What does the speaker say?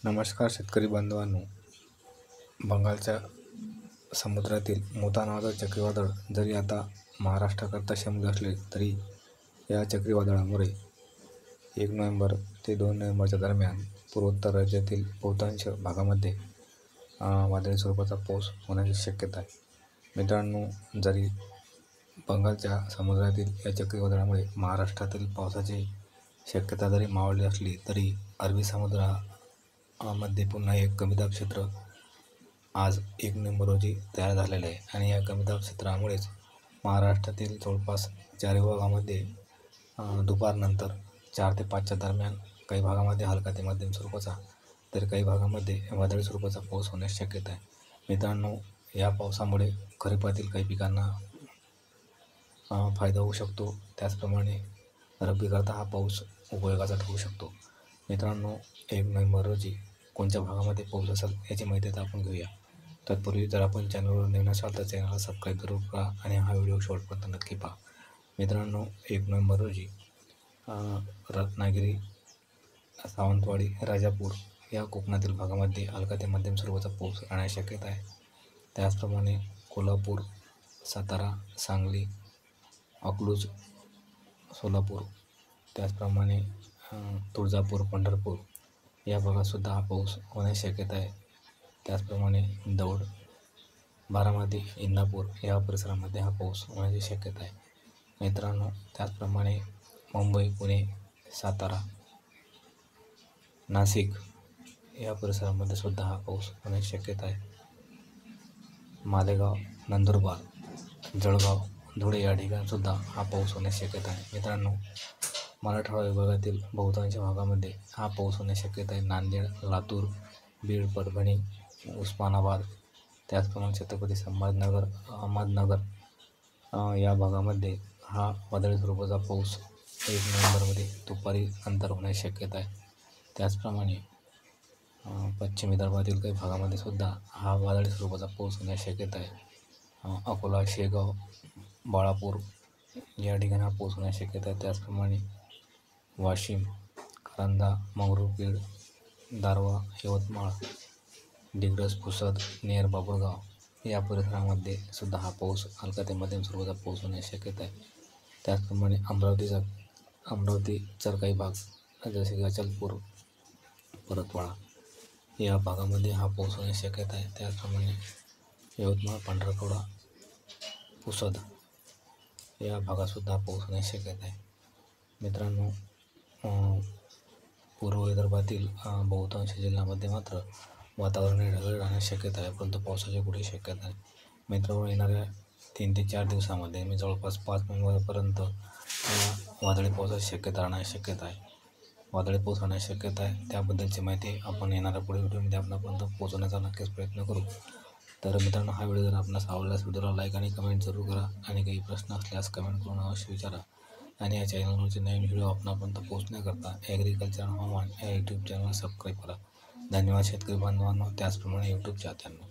नमस्कार शेतकरी बांधवांनो. बंगालच्या समुद्रातील मोता नावाचं चक्रीवादळ जरी आता महाराष्ट्राकरता शम्य असले तरी या चक्रीवादळामुळे 1 नोव्हेंबर ते 2 नोव्हेंबरच्या दरम्यान पूर्वोत्तर राज्यातील बहुतांश भागामध्ये वादळी स्वरूपाचा पाऊस होण्याची शक्यता आहे. मित्रांनो, जरी बंगालच्या समुद्रातील या चक्रीवादळामुळे महाराष्ट्रातील पावसाची शक्यता जरी मावळली असली तरी अरबी समुद्रामध्ये पुन्हा एक कमीदाब क्षेत्र आज 1 नोव्हेंबर रोजी तयार झालेलं आहे आणि या कमीदाब क्षेत्रामुळेच महाराष्ट्रातील जवळपास 4 विभागामध्ये दुपारनंतर 4 ते 5च्या दरम्यान काही भागामध्ये हलका ते मध्यम स्वरूपाचा तर काही भागामध्ये वादळी स्वरूपाचा पाऊस होण्याची शक्यता आहे. मित्रांनो, या पावसामुळे खरीपातील काही पिकांना फायदा होऊ शकतो. त्याचप्रमाणे रब्बीकरता हा पाऊस उपयोगाचा ठरू शकतो. मित्रांनो, 1 नोव्हेंबर रोजी कोणत्या भागामध्ये पाऊस असेल याची माहिती आता आपण घेऊया. तत्पूर्वी जर आपण चॅनलवर नवीन असाल तर चॅनलला सबस्क्राईब जरूर करा आणि हा व्हिडिओ शेवटपर्यंत नक्की पहा. मित्रांनो, 1 नोव्हेंबर रोजी रत्नागिरी, सावंतवाडी, राजापूर या कोकणातील भागामध्ये हलका ते मध्यम स्वरूपाचा पाऊस राहण्याची शक्यता आहे. त्याचप्रमाणे कोल्हापूर, सातारा, सांगली, अकलूज, सोलापूर, त्याचप्रमाणे तुळजापूर, पंढरपूर या भागातसुद्धा हा पाऊस होण्याची शक्यता आहे. त्याचप्रमाणे दौंड, बारामती, इंदापूर या परिसरामध्ये हा पाऊस होण्याची शक्यता आहे. मित्रांनो, त्याचप्रमाणे मुंबई, पुणे, सातारा, नाशिक या परिसरामध्ये सुद्धा हा पाऊस होण्याची शक्यता आहे. मालेगाव, नंदुरबार, जळगाव, धुळे या ठिकाणीसुद्धा हा पाऊस होण्याची शक्यता आहे. मित्रांनो, मराठवाडा विभागातील बहुतांश भागामध्ये हा पाऊस होण्याची शक्यता आहे. नांदेड, लातूर, बीड, परभणी, उस्मानाबाद, त्याचप्रमाणे छत्रपती संभाजीनगर, अहमदनगर या भागामध्ये हा वादळी स्वरूपाचा पाऊस 1 नोव्हेंबरमध्ये दुपारी नंतर होण्याची शक्यता आहे. त्याचप्रमाणे पश्चिम विदर्भातील काही भागामध्ये सुद्धा हा वादळी स्वरूपाचा पाऊस होण्याची शक्यता आहे. अकोला, शेगाव, बाळापूर या ठिकाणी हा पाऊस होण्याची शक्यता आहे. त्याचप्रमाणे वाशिम, कारंजा, मंगरुळपीर, दारव्हा, यवतमाळ, दिग्रस, पुसद, नेर, बाभुळगाव या परिसरामध्ये सुद्धा हा पाऊस हलका ते मध्यम स्वरूपाचा पाऊस होण्याची शक्यता आहे. त्याचप्रमाणे अमरावतीचा काही भाग जसे की अचलपूर, परतवाडा या भागामध्ये हा पाऊस होण्याची शक्यता आहे. त्याचप्रमाणे यवतमाळ, पंढरपूर, पुसद या भागातसुद्धा हा पाऊस होण्याची शक्यता आहे. मित्रांनो, पूर्व विदर्भातील बहुतांश जिल्ह्यामध्ये मात्र वातावरण ढगाळ राहण्याची शक्यता आहे, परंतु पावसाची कुठेही शक्यता नाही. मित्रांनो, येणाऱ्या 3 ते 4 दिवसामध्ये मी जवळपास 5 नोव्हेंबरपर्यंत वादळी पावसाची शक्यता राहण्याची शक्यता आहे. वादळी पाऊस राहण्याची शक्यता आहे, त्याबद्दलची माहिती आपण येणाऱ्या पुढील व्हिडिओमध्ये आपल्यापर्यंत पोहोचवण्याचा नक्कीच प्रयत्न करू. तर मित्रांनो, हा व्हिडिओ जर आपणास आवडल्यास व्हिडिओला लाईक आणि कमेंट जरूर करा आणि काही प्रश्न असल्यास कमेंट करून अवश्य विचारा. आणि या चॅनलवरचे नवीन व्हिडिओ आपणापर्यंत पोहोचण्याकरता ॲग्रिकल्चर हवामान या यूट्यूब चॅनलला सबस्क्राईब करा. धन्यवाद शेतकरी बांधवांनो. त्याचप्रमाणे यूट्यूब चाहत्यांनो.